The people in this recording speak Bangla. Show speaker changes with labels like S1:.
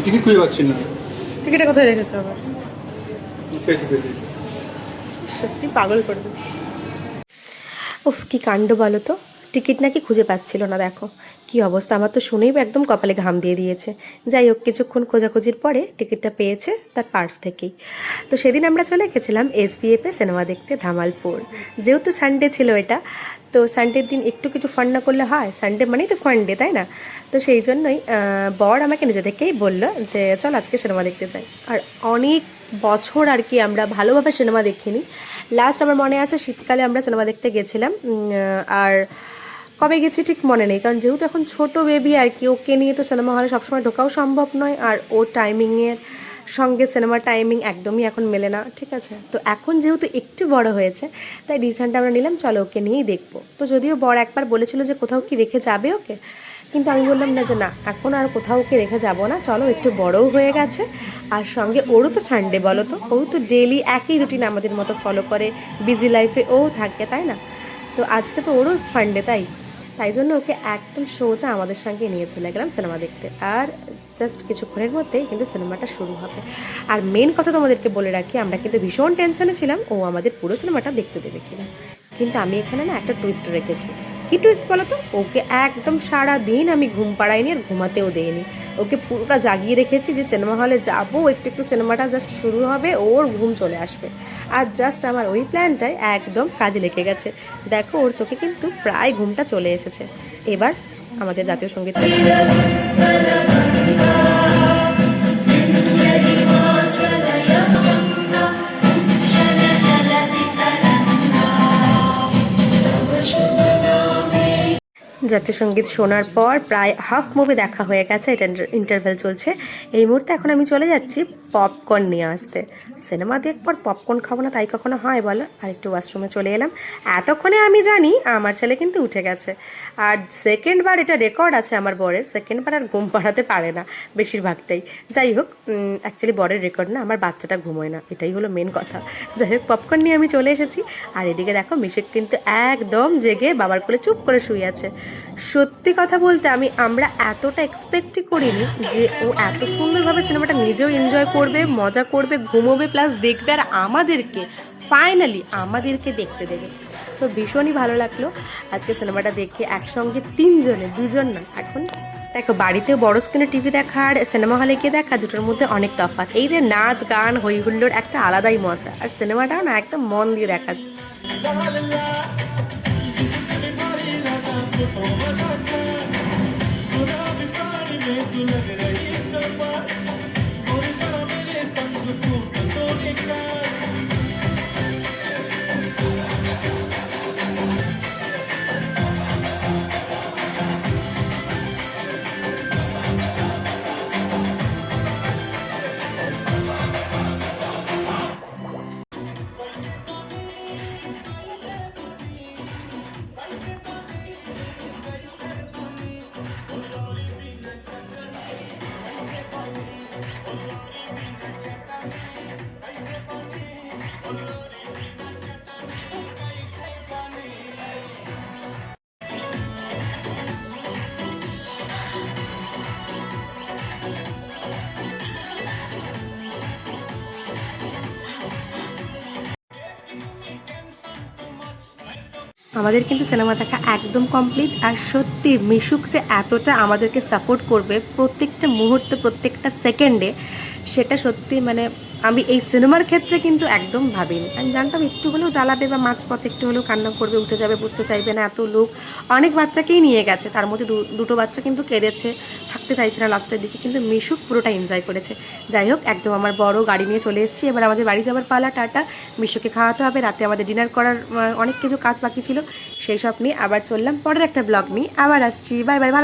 S1: টিকিট খুঁজে পাচ্ছি না।
S2: টিকিটটা কোথায় রেখেছো আবার?
S1: পেয়েছি পেয়েছি।
S2: সত্যি পাগল করে দেবে। উফ কি কাণ্ড বলো তো, টিকিট নাকি খুঁজে পাচ্ছিল না। দেখো কি অবস্থা, আমার তো শুনেই একদম কপালে ঘাম দিয়ে দিয়েছে। যাই হোক, কিছুক্ষণ খোঁজাখুঁজির পরে টিকিটটা পেয়েছে তার পার্স থেকেই। তো সেদিন আমরা চলে গেছিলাম এসবিএফে সিনেমা দেখতে, ধামাল 4। যেহেতু সানডে ছিল এটা, তো সানডের দিন একটু কিছু ফান না করলে হয়? সানডে মানেই তো ফান ডে, তাই না? তো সেই জন্যই বর আমাকে নিজে থেকেই বললো যে চল আজকে সিনেমা দেখতে যাই। আর অনেক বছর আর কি আমরা ভালোভাবে সিনেমা দেখিনি। লাস্ট আমার মনে আছে শীতকালে আমরা সিনেমা দেখতে গেছিলাম। আর কবে গেছি ঠিক মনে নেই, কারণ যেহেতু এখন ছোট বেবি আর কি, ওকে নিয়ে তো সিনেমা হলে সবসময় ঢোকাও সম্ভব নয়। আর ও টাইমিংয়ের সঙ্গে সিনেমার টাইমিং একদমই এখন মেলে না, ঠিক আছে? তো এখন যেহেতু একটু বড় হয়েছে, তাই ডিসিশনটা আমরা নিলাম চলো ওকে নিয়েই দেখবো। তো যদিও বর একবার বলেছিল যে কোথাও কি রেখে যাবে ওকে, কিন্তু আমি বললাম না, যে না এখন আর কোথাও ওকে রেখে যাবো না, চলো একটু বড়ও হয়ে গেছে। আর সঙ্গে ওরও তো সানডে, বলো তো, ও তো ডেইলি একই রুটিন আমাদের মতো ফলো করে, বিজি লাইফে ও থাকে, তাই না? তো আজকে তো ওরও ফান্ডে, তাই জন্য ওকে একদম সোজা আমাদের সঙ্গে নিয়ে চলে গেলাম সিনেমা দেখতে। আর জাস্ট কিছুক্ষণের মধ্যেই কিন্তু সিনেমাটা শুরু হবে। আর মেন কথা তোমাদেরকে বলে রাখি, আমরা কিন্তু ভীষণ টেনশনে ছিলাম ও আমাদের পুরো সিনেমাটা দেখতে দেবে কিনা। কিন্তু আমি এখানে না একটা টুইস্ট রেখেছি। কি টুইস্ট বলো তো? ওকে একদম সারা দিন আমি ঘুম পাড়াইনি আর ঘুমাতেও দেইনি। ওকে পুরোটা জাগিয়ে রেখেছি যে সিনেমা হলে যাবো, একটু একটু সিনেমাটা জাস্ট শুরু হবে, ওর ঘুম চলে আসবে। আর জাস্ট আমার ওই প্ল্যানটাই একদম কাজে লেগে গেছে। দেখো ওর চোখে কিন্তু প্রায় ঘুমটা চলে এসেছে। এবার আমাদের জাতীয় সঙ্গীত। জাতীয় সঙ্গীত শোনার পর প্রায় হাফ মুভি দেখা হয়ে গেছে, এটা ইন্টারভেল চলছে। এই মুহূর্তে এখন আমি চলে যাচ্ছি পপকর্ন নিয়ে আসতে। সিনেমা দেখবার পপকর্ন খাবো না তাই কখনো হয় বলো? আর একটু ওয়াশরুমে চলে এলাম। এতক্ষণে আমি জানি আমার ছেলে কিন্তু উঠে গেছে। আর সেকেন্ডবার, এটা রেকর্ড আছে আমার বরের, সেকেন্ডবার আর ঘুম পাড়াতে পারে না বেশিরভাগটাই। যাই হোক, অ্যাকচুয়ালি বরের রেকর্ড না, আমার বাচ্চাটা ঘুমোয় না, এটাই হলো মেন কথা। যাই হোক, পপকর্ন নিয়ে আমি চলে এসেছি। আর এদিকে দেখো মিশুক কিন্তু একদম জেগে বাবার কোলে চুপ করে শুয়ে আছে। সত্যি কথা বলতে আমরা এতটা এক্সপেক্টই করিনি যে ও এত সুন্দরভাবে সিনেমাটা নিজেও এনজয় করবে, মজা করবে, ঘুমোবে, প্লাস দেখবে, আর ফাইনালি আমাদেরকে দেখতে দেবে। তো ভীষণই ভালো লাগলো আজকে সিনেমাটা দেখে একসঙ্গে তিনজনে, দুজন না। এখন দেখো বাড়িতে বড় স্ক্রিনে টিভি দেখা আর সিনেমা হলে গিয়ে দেখা, দুটোর মধ্যে অনেক তফাৎ। এই যে নাচ গান হই হুল্লোড় একটা আলাদাই মজা, আর সিনেমাটাও না একদম মন দিয়ে দেখা যায়। আমাদের কিন্তু সিনেমা দেখা একদম কমপ্লিট। আর সত্যি মিশুক যে এতটা আমাদেরকে সাপোর্ট করবে প্রত্যেকটা মুহূর্তে, প্রত্যেকটা সেকেন্ডে, সেটা সত্যি মানে আমি এই সিনেমার ক্ষেত্রে কিন্তু একদম ভাবিনি। আমি জানতাম একটু হলেও জ্বালাবে বা মাঝপথে একটু হলেও কান্না করবে, উঠে যাবে, বুঝতে চাইবে না, এত লোক অনেক বাচ্চাকেই নিয়ে গেছে, তার মধ্যে দুটো বাচ্চা কিন্তু কেঁদেছে, থাকতে চাইছে না লাস্টের দিকে, কিন্তু মিশুক পুরোটা এনজয় করেছে। যাই হোক, একদম আমার বড় গাড়ি নিয়ে চলে এসেছি, এবার আমাদের বাড়ি যাবার পালা, টাটা। মিশুকে খাওয়াতে হবে, রাতে আমাদের ডিনার করার অনেক কিছু কাজ বাকি ছিল, সেই সব নিয়ে আবার চললাম। পরের একটা ব্লগ নিয়ে আবার আসছি, বাই বাই, ভালো।